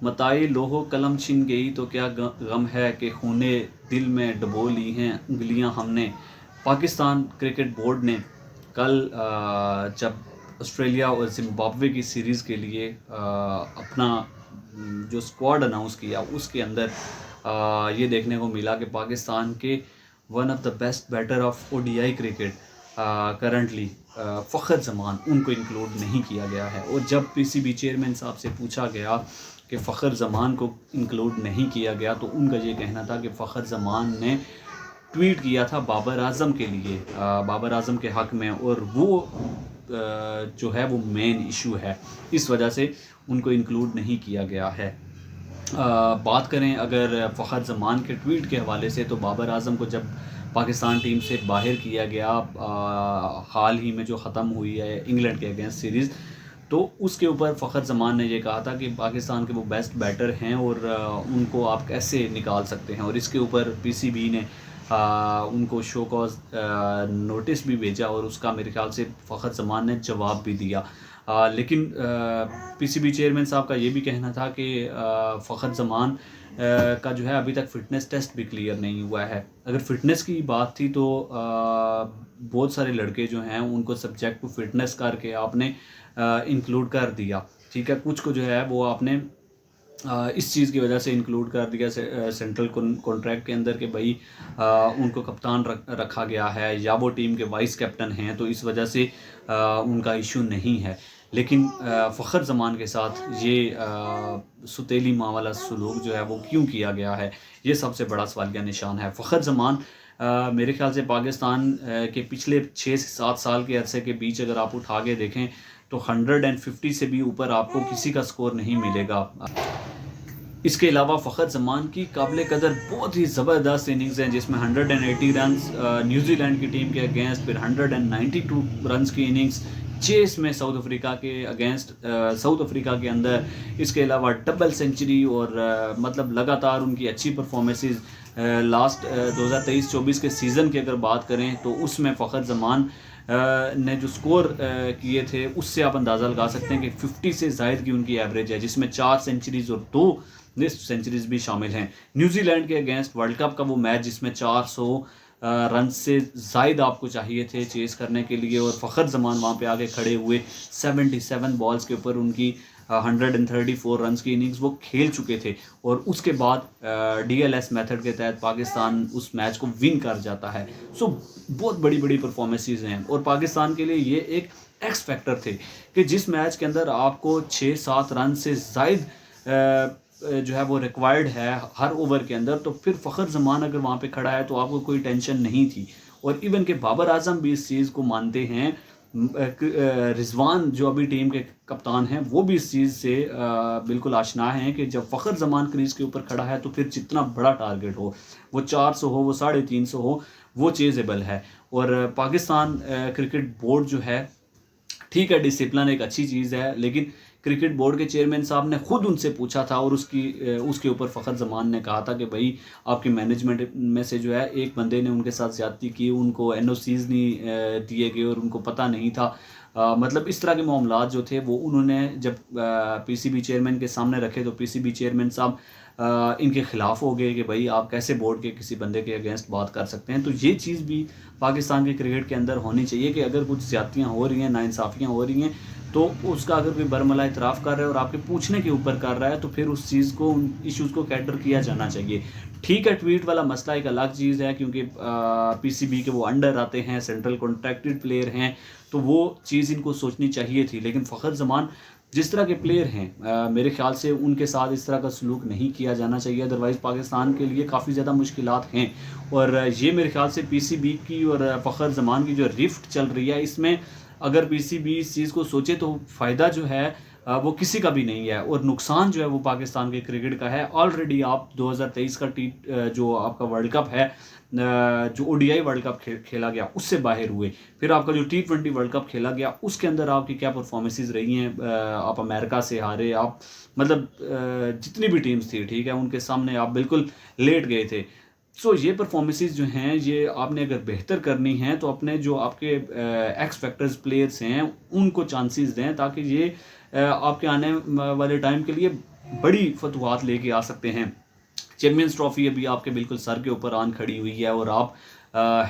मताए लोहो कलम छिन गई तो क्या गम है कि खूने दिल में डुबो ली हैं उंगलियां हमने। पाकिस्तान क्रिकेट बोर्ड ने कल जब ऑस्ट्रेलिया और जिम्बाब्वे की सीरीज़ के लिए अपना जो स्क्वाड अनाउंस किया उसके अंदर ये देखने को मिला कि पाकिस्तान के one of the best batter of ODI cricket currently Fakhar Zaman उनको इंक्लूड नहीं किया गया है। और जब पीसीबी चेयरमैन साहब से पूछा गया कि फ़खर जमान को इंक्लूड नहीं किया गया तो उनका ये कहना था कि फ़खर जमान ने ट्वीट किया था बाबर आज़म के लिए, बाबर आज़म के हक़ में, और वो जो है वो मेन इशू है, इस वजह से उनको इंक्लूड नहीं किया गया है। बात करें अगर फ़खर जमान के ट्वीट के हवाले से, तो बाबर आज़म को जब पाकिस्तान टीम से बाहर किया गया हाल ही में जो ख़त्म हुई है इंग्लैंड के अगेंस्ट सीरीज़, तो उसके ऊपर फ़खर जमान ने ये कहा था कि पाकिस्तान के वो बेस्ट बैटर हैं और उनको आप कैसे निकाल सकते हैं। और इसके ऊपर पीसीबी ने उनको शो कॉज नोटिस भी भेजा और उसका मेरे ख्याल से फ़खर जमान ने जवाब भी दिया। लेकिन पीसीबी चेयरमैन साहब का ये भी कहना था कि फ़खर जमान का जो है अभी तक फ़िटनेस टेस्ट भी क्लियर नहीं हुआ है। अगर फ़िटनेस की बात थी तो बहुत सारे लड़के जो हैं उनको सब्जेक्ट टू फिटनेस करके आपने इंक्लूड कर दिया, ठीक है। कुछ को जो है वो आपने इस चीज़ की वजह से इंक्लूड कर दिया सेंट्रल कॉन्ट्रैक्ट के अंदर कि भाई उनको कप्तान रखा गया है या वो टीम के वाइस कैप्टन हैं, तो इस वजह से उनका इशू नहीं है। लेकिन फ़खर जमान के साथ ये सुतीली माँ वाला सलूक जो है वो क्यों किया गया है, ये सबसे बड़ा सवालिया निशान है। फ़खर जमान मेरे ख्याल से पाकिस्तान के पिछले 6 से 7 साल के अरसे के बीच अगर आप उठा के देखें तो 150 से भी ऊपर आपको किसी का स्कोर नहीं मिलेगा। इसके अलावा फ़खर जमान की काबिल कदर बहुत ही ज़बरदस्त इनिंग्स हैं जिसमें 180 रन्स न्यूजीलैंड की टीम के अगेंस्ट, फिर 192 रन्स की इनिंग्स चेस में साउथ अफ्रीका के अगेंस्ट साउथ अफ्रीका के अंदर। इसके अलावा डबल सेंचुरी और मतलब लगातार उनकी अच्छी परफॉर्मेंसेस लास्ट 2023-24 के सीज़न की अगर बात करें तो उसमें फ़खर जमान ने जो स्कोर किए थे उससे आप अंदाज़ा लगा सकते हैं कि 50 से ज़ायद की उनकी एवरेज है, जिसमें 4 सेंचुरीज़ और 2 लिस्ट सेंचुरीज भी शामिल हैं। न्यूजीलैंड के अगेंस्ट वर्ल्ड कप का वो मैच जिसमें 400 रन से ज़ायद आपको चाहिए थे चेस करने के लिए, और फ़खर जमान वहाँ पे आके खड़े हुए 77 बॉल्स के ऊपर उनकी 134 रन्स की इनिंग्स वो खेल चुके थे। और उसके बाद डीएलएस मेथड के तहत पाकिस्तान उस मैच को विन कर जाता है। सो बहुत बड़ी बड़ी परफॉर्मेंसेस हैं और पाकिस्तान के लिए ये एक एक्स फैक्टर थे कि जिस मैच के अंदर आपको 6-7 रन से ज़ायद जो है वो रिक्वायर्ड है हर ओवर के अंदर, तो फिर फ़खर जमान अगर वहाँ पे खड़ा है तो आपको कोई टेंशन नहीं थी। और इवन के बाबर आज़म भी इस चीज़ को मानते हैं, रिजवान जो अभी टीम के कप्तान हैं वो भी इस चीज़ से बिल्कुल आशना हैं कि जब फ़खर जमान क्रीज के ऊपर खड़ा है तो फिर जितना बड़ा टारगेट हो, वो 400 हो, वो 350 हो, वो चेज़ेबल है। और पाकिस्तान क्रिकेट बोर्ड जो है, ठीक है, डिसिप्लिन एक अच्छी चीज़ है, लेकिन क्रिकेट बोर्ड के चेयरमैन साहब ने खुद उनसे पूछा था और उसके ऊपर फ़खर जमान ने कहा था कि भाई आपकी मैनेजमेंट में से जो है एक बंदे ने उनके साथ ज़्यादती की, उनको एनओसीज़ नहीं दिए गए और उनको पता नहीं था। मतलब इस तरह के मामलात जो थे वो उन्होंने जब पीसीबी चेयरमैन के सामने रखे तो पीसीबी चेयरमैन साहब इनके ख़िलाफ़ हो गए कि भाई आप कैसे बोर्ड के किसी बंदे के अगेंस्ट बात कर सकते हैं। तो ये चीज़ भी पाकिस्तान के क्रिकेट के अंदर होनी चाहिए कि अगर कुछ ज़्यादतियाँ हो रही हैं, नाइंसाफ़ियाँ हो रही हैं, तो उसका अगर कोई बरमला इतराफ़ कर रहा है और आपके पूछने के ऊपर कर रहा है तो फिर उस चीज़ को, उन इश्यूज़ को कैटर किया जाना चाहिए। ठीक है, ट्वीट वाला मसला एक अलग चीज़ है क्योंकि पीसीबी के वो अंडर आते हैं, सेंट्रल कॉन्ट्रैक्टेड प्लेयर हैं, तो वो चीज़ इनको सोचनी चाहिए थी। लेकिन फ़खर जमान जिस तरह के प्लेयर हैं, मेरे ख्याल से उनके साथ इस तरह का सलूक नहीं किया जाना चाहिए, अदरवाइज़ पाकिस्तान के लिए काफ़ी ज़्यादा मुश्किलात हैं। और ये मेरे ख्याल से पीसीबी की और फ़खर जमान की जो रिफ्ट चल रही है, इसमें अगर पीसीबी इस चीज़ को सोचे तो फ़ायदा जो है वो किसी का भी नहीं है और नुकसान जो है वो पाकिस्तान के क्रिकेट का है। ऑलरेडी आप 2023 का जो आपका वर्ल्ड कप है, जो ओडीआई वर्ल्ड कप खेला गया उससे बाहर हुए, फिर आपका जो T20 वर्ल्ड कप खेला गया उसके अंदर आपकी क्या परफॉर्मेंसेस रही हैं। आप अमेरिका से हारे, आप मतलब जितनी भी टीम्स थी, ठीक है, उनके सामने आप बिल्कुल लेट गए थे। सो ये परफॉर्मेंसेस जो हैं ये आपने अगर बेहतर करनी है तो अपने जो आपके एक्स फैक्टर्स प्लेयर्स हैं उनको चांसेस दें ताकि ये आपके आने वाले टाइम के लिए बड़ी फतवाहत लेके आ सकते हैं। चैम्पियंस ट्रॉफी अभी आपके बिल्कुल सर के ऊपर आन खड़ी हुई है और आप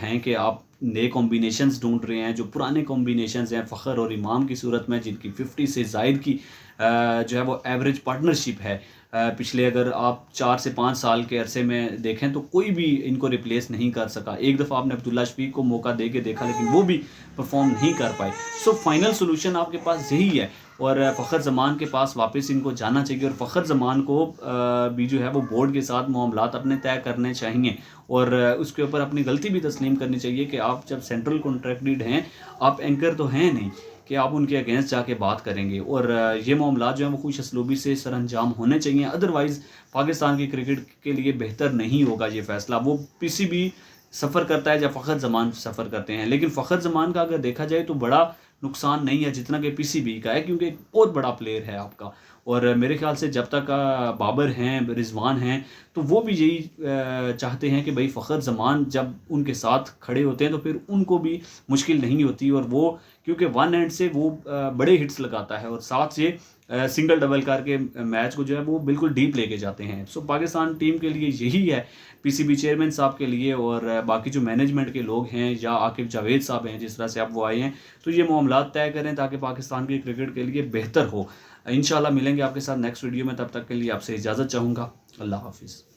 हैं कि आप नए कॉम्बिनेशंस ढूंढ रहे हैं, जो पुराने कॉम्बिनेशंस हैं फ़खर और इमाम की सूरत में, जिनकी 50 से ज़ायद की जो है वो एवरेज पार्टनरशिप है। पिछले अगर आप 4 से 5 साल के अरसे में देखें तो कोई भी इनको रिप्लेस नहीं कर सका। एक दफ़ा आपने अब्दुल्ला शफीक को मौका दे के देखा लेकिन वो भी परफॉर्म नहीं कर पाए। सो फाइनल सोल्यूशन आपके पास यही है और फ़खर ज़मान के पास वापस इनको जाना चाहिए और फ़खर ज़मान को भी जो है वो बोर्ड के साथ मामलात अपने तय करने चाहिए और उसके ऊपर अपनी गलती भी तस्लीम करनी चाहिए कि आप जब सेंट्रल कॉन्ट्रैक्टेड हैं, आप एंकर तो हैं नहीं कि आप उनके अगेंस्ट जाके बात करेंगे और ये मामला जो है वो खुश असलूबी से सरअंजाम होने चाहिए। अदरवाइज़ पाकिस्तान की क्रिकेट के लिए बेहतर नहीं होगा ये फ़ैसला। वो पीसीबी सफ़र करता है जब फ़खर ज़मान सफ़र करते हैं, लेकिन फ़खर ज़मान का अगर देखा जाए तो बड़ा नुकसान नहीं है जितना कि पीसीबी का है, क्योंकि एक बहुत बड़ा प्लेयर है आपका और मेरे ख्याल से जब तक बाबर हैं, रिजवान हैं, तो वो भी यही चाहते हैं कि भाई फ़खर ज़मान जब उनके साथ खड़े होते हैं तो फिर उनको भी मुश्किल नहीं होती और वो क्योंकि वन एंड से वो बड़े हिट्स लगाता है और साथ से सिंगल डबल करके मैच को जो है वो बिल्कुल डीप लेके जाते हैं। सो पाकिस्तान टीम के लिए यही है, पीसीबी चेयरमैन साहब के लिए और बाकी जो मैनेजमेंट के लोग हैं या आकिब जावेद साहब हैं, जिस तरह से आप वो आए हैं, तो ये मामला तय करें ताकि पाकिस्तान की क्रिकेट के लिए बेहतर हो। इंशाल्लाह मिलेंगे आपके साथ नेक्स्ट वीडियो में, तब तक के लिए आपसे इजाज़त चाहूँगा। अल्लाह हाफिज़।